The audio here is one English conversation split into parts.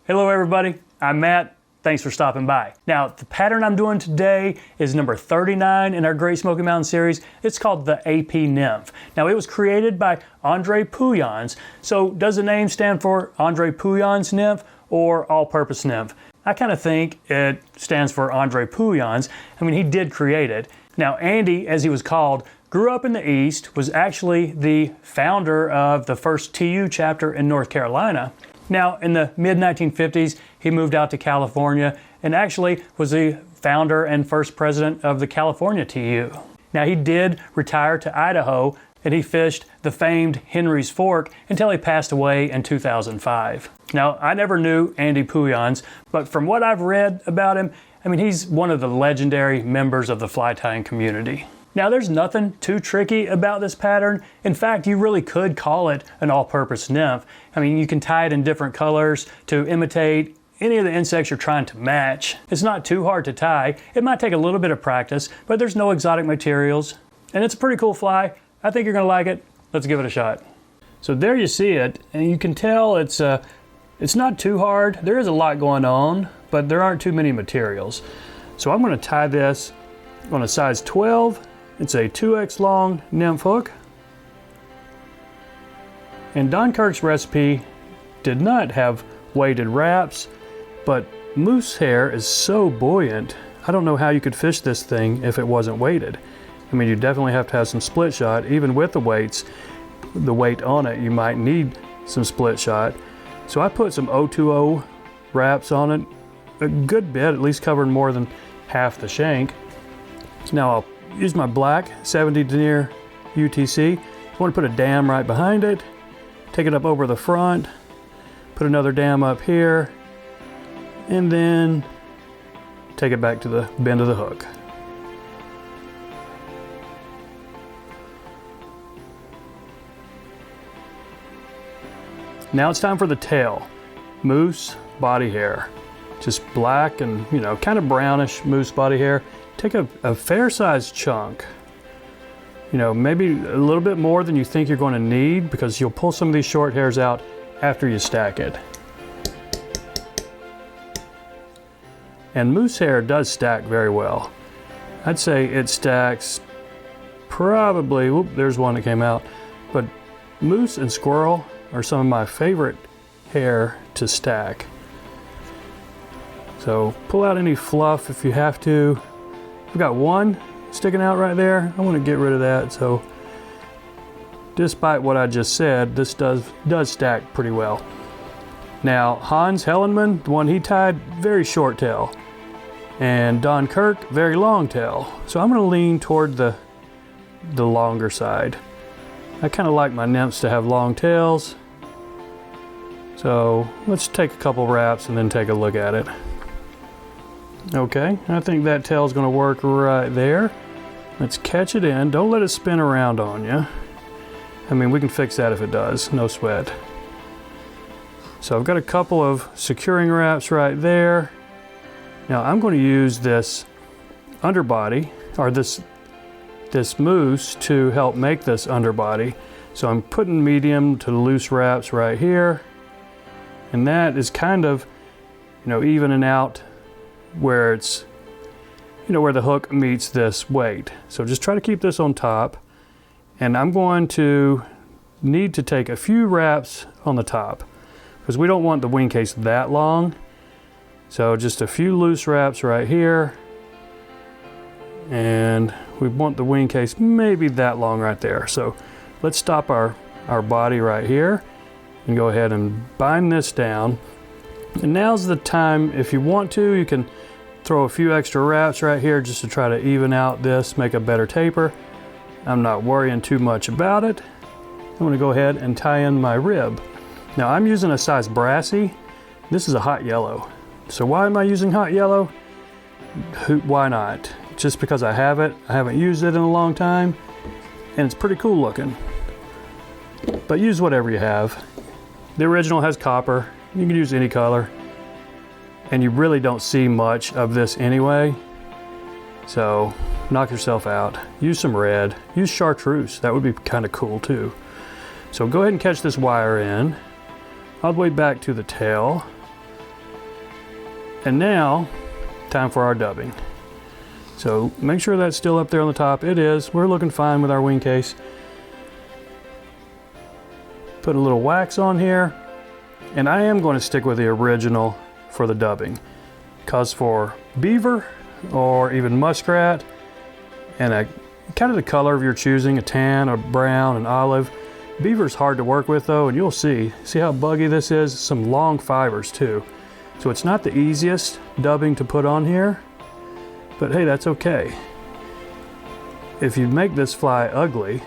Hello everybody, I'm Matt. Thanks for stopping by. Now, the pattern I'm doing today is number 39 in our Great Smoky Mountain series. It's called the AP Nymph. Now, it was created by Andre Puyans. So, does the name stand for Andre Puyans Nymph or All-Purpose Nymph? I kind of think it stands for Andre Puyans. I mean, he did create it. Now, Andy, as he was called, grew up in the East, was actually the founder of the first TU chapter in North Carolina. Now, in the mid-1950s, he moved out to California and actually was the founder and first president of the California TU. Now, he did retire to Idaho and he fished the famed Henry's Fork until he passed away in 2005. Now, I never knew Andy Puyans, but from what I've read about him, I mean, he's one of the legendary members of the fly tying community. Now, there's nothing too tricky about this pattern. In fact, you really could call it an all-purpose nymph. I mean, you can tie it in different colors to imitate any of the insects you're trying to match. It's not too hard to tie. It might take a little bit of practice, but there's no exotic materials. And it's a pretty cool fly. I think you're gonna like it. Let's give it a shot. So there you see it, and you can tell it's not too hard. There is a lot going on, but there aren't too many materials. So I'm gonna tie this on a size 12. It's a 2x long nymph hook. And Don Kirk's recipe did not have weighted wraps, but moose hair is so buoyant, I don't know how you could fish this thing if it wasn't weighted. I mean, you definitely have to have some split shot. Even with the weights, the weight on it, you might need some split shot. So I put some 020 wraps on it, a good bit, at least covering more than half the shank. Now I'll use my black 70 denier UTC. I want to put a dam right behind it, take it up over the front, put another dam up here, and then take it back to the bend of the hook. Now it's time for the tail. Moose body hair. Just black and, kind of brownish moose body hair. Take a fair-sized chunk, maybe a little bit more than you think you're going to need because you'll pull some of these short hairs out after you stack it. And moose hair does stack very well. I'd say it stacks probably, whoop, there's one that came out, but moose and squirrel are some of my favorite hair to stack. So pull out any fluff if you have to. I've got one sticking out right there. I want to get rid of that. So despite what I just said, this does stack pretty well. Now Hans Hellenman, the one he tied, very short tail. And Don Kirk, very long tail. So I'm going to lean toward the longer side. I kind of like my nymphs to have long tails. So let's take a couple wraps and then take a look at it. Okay, I think that tail's gonna work right there. Let's catch it in. Don't let it spin around on you. I mean, we can fix that if it does, no sweat. So I've got a couple of securing wraps right there. Now I'm going to use this underbody, or this moose to help make this underbody. So I'm putting medium to loose wraps right here. And that is kind of, evening out where it's, where the hook meets this weight. So just try to keep this on top. And I'm going to need to take a few wraps on the top because we don't want the Wingcase that long. So just a few loose wraps right here. And we want the Wingcase maybe that long right there. So let's stop our body right here and go ahead and bind this down. And now's the time, if you want to, you can throw a few extra wraps right here just to try to even out this, make a better taper. I'm not worrying too much about it. I'm gonna go ahead and tie in my rib. Now I'm using a size brassy. This is a hot yellow. So why am I using hot yellow? Why not? Just because I have it. I haven't used it in a long time and it's pretty cool looking. But use whatever you have. The original has copper. You can use any color. And you really don't see much of this anyway. So knock yourself out. Use some red. Use chartreuse. That would be kind of cool too. So go ahead and catch this wire in all the way back to the tail. And now, time for our dubbing. So make sure that's still up there on the top. It is. We're looking fine with our Wingcase. Put a little wax on here. And I am going to stick with the original for the dubbing. Because for beaver or even muskrat, and a kind of the color of your choosing, a tan, a brown, an olive. Beaver's hard to work with though, and you'll see how buggy this is? Some long fibers too. So it's not the easiest dubbing to put on here, but hey, that's okay. If you make this fly ugly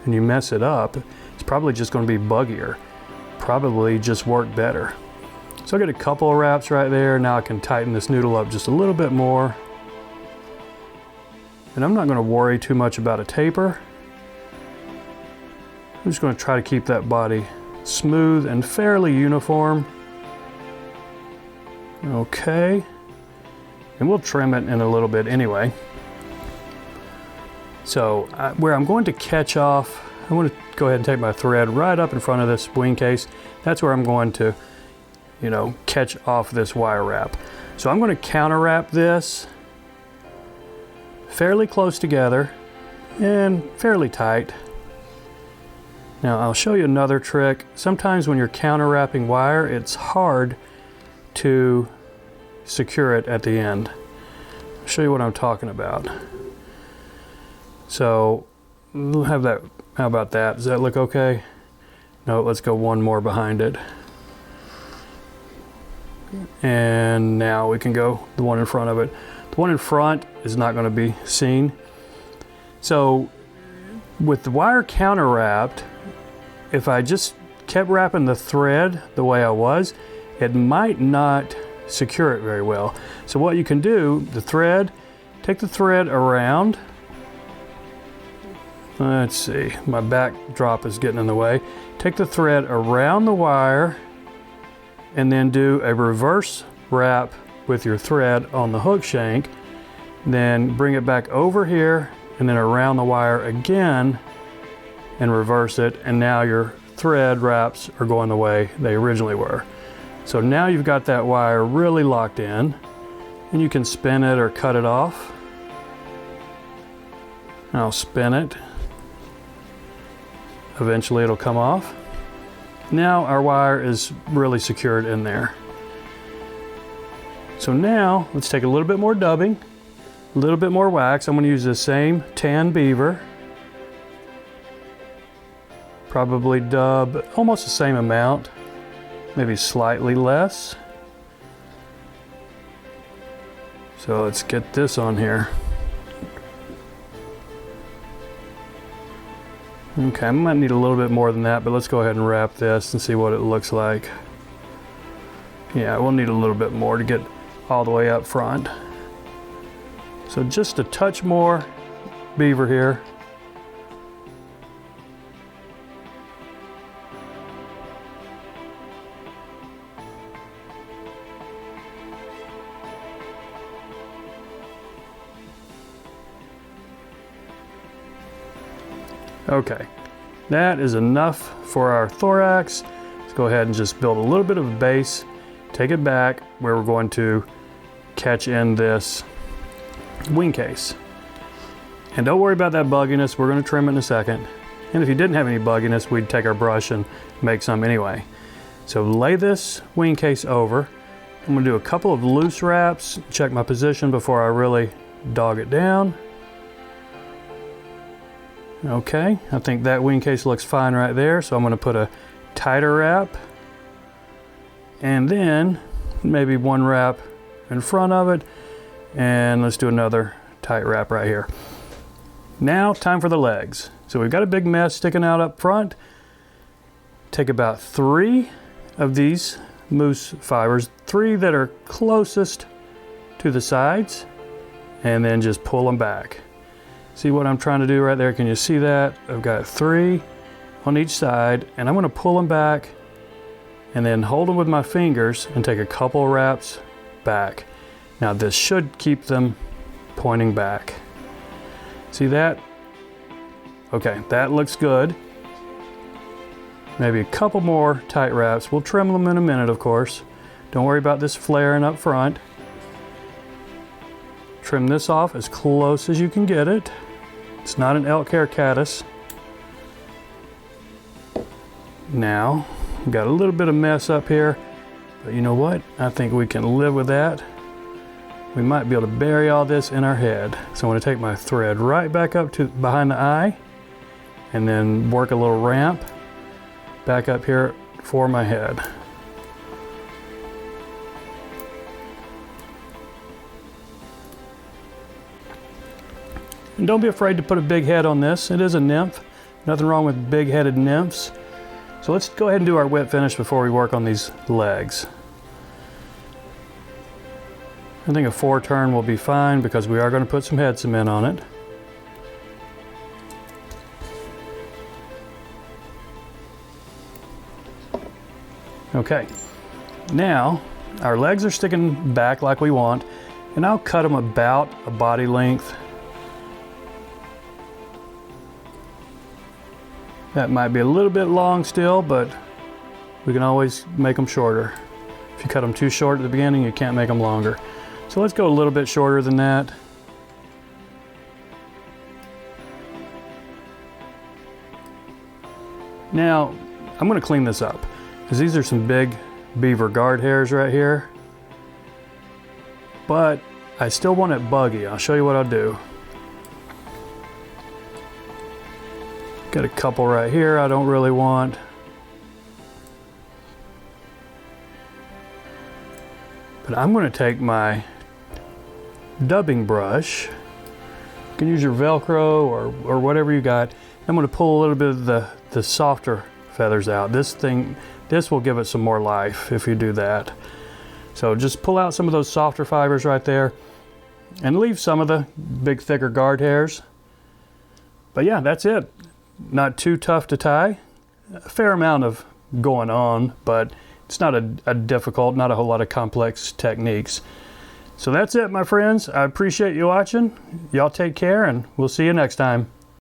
and you mess it up, it's probably just going to be buggier. Probably just work better. So I got a couple of wraps right there. Now I can tighten this noodle up just a little bit more. And I'm not going to worry too much about a taper. I'm just going to try to keep that body smooth and fairly uniform. Okay. And we'll trim it in a little bit anyway. So where I'm going to catch off, I want to go ahead and take my thread right up in front of this Wingcase. That's where I'm going to, catch off this wire wrap. So I'm going to counter wrap this fairly close together and fairly tight. Now I'll show you another trick. Sometimes when you're counter wrapping wire, it's hard to secure it at the end. I'll show you what I'm talking about. So we'll have that. How about that? Does that look okay? No, let's go one more behind it. And now we can go the one in front of it. The one in front is not going to be seen. So with the wire counter wrapped, if I just kept wrapping the thread the way I was, it might not secure it very well. So what you can do, take the thread around. Let's see, my backdrop is getting in the way. Take the thread around the wire and then do a reverse wrap with your thread on the hook shank, then bring it back over here and then around the wire again and reverse it, and now your thread wraps are going the way they originally were. So now you've got that wire really locked in, and you can spin it or cut it off. I'll spin it. Eventually it'll come off. Now our wire is really secured in there. So now let's take a little bit more dubbing, a little bit more wax. I'm going to use the same tan beaver. Probably dub almost the same amount, maybe slightly less. So let's get this on here. Okay, I might need a little bit more than that, but let's go ahead and wrap this and see what it looks like. Yeah, we'll need a little bit more to get all the way up front. So just a touch more beaver here. Okay, that is enough for our thorax. Let's go ahead and just build a little bit of a base, take it back where we're going to catch in this Wingcase. And don't worry about that bugginess, we're going to trim it in a second. And if you didn't have any bugginess, we'd take our brush and make some anyway. So lay this Wingcase over. I'm going to do a couple of loose wraps, check my position before I really dog it down. Okay, I think that Wingcase looks fine right there, so I'm going to put a tighter wrap and then maybe one wrap in front of it, and let's do another tight wrap right here. Now time for the legs. So we've got a big mess sticking out up front. Take about 3 of these moose fibers, 3 that are closest to the sides, and then just pull them back. See what I'm trying to do right there? Can you see that? I've got 3 on each side, and I'm going to pull them back and then hold them with my fingers and take a couple wraps back. Now this should keep them pointing back. See that? Okay, that looks good. Maybe a couple more tight wraps. We'll trim them in a minute, of course. Don't worry about this flaring up front. trim this off as close as you can get it. It's not an elk hair caddis. Now, we've got a little bit of mess up here, but you know what? I think we can live with that. We might be able to bury all this in our head. So I'm going to take my thread right back up to behind the eye and then work a little ramp back up here for my head. And don't be afraid to put a big head on this. It is a nymph. Nothing wrong with big-headed nymphs. So let's go ahead and do our whip finish before we work on these legs. I think a 4-turn will be fine because we are going to put some head cement on it. Okay, now our legs are sticking back like we want, and I'll cut them about a body length. That might be a little bit long still, but we can always make them shorter. If you cut them too short at the beginning, you can't make them longer. So let's go a little bit shorter than that. Now, I'm going to clean this up because these are some big beaver guard hairs right here. But I still want it buggy. I'll show you what I'll do. Got a couple right here I don't really want. But I'm going to take my dubbing brush. You can use your Velcro or whatever you got. I'm going to pull a little bit of the softer feathers out. This will give it some more life if you do that. So just pull out some of those softer fibers right there and leave some of the big thicker guard hairs. But yeah, that's it. Not too tough to tie. A fair amount of going on, but it's not a difficult, not a whole lot of complex techniques. So that's it, my friends. I appreciate you watching. Y'all take care, and we'll see you next time.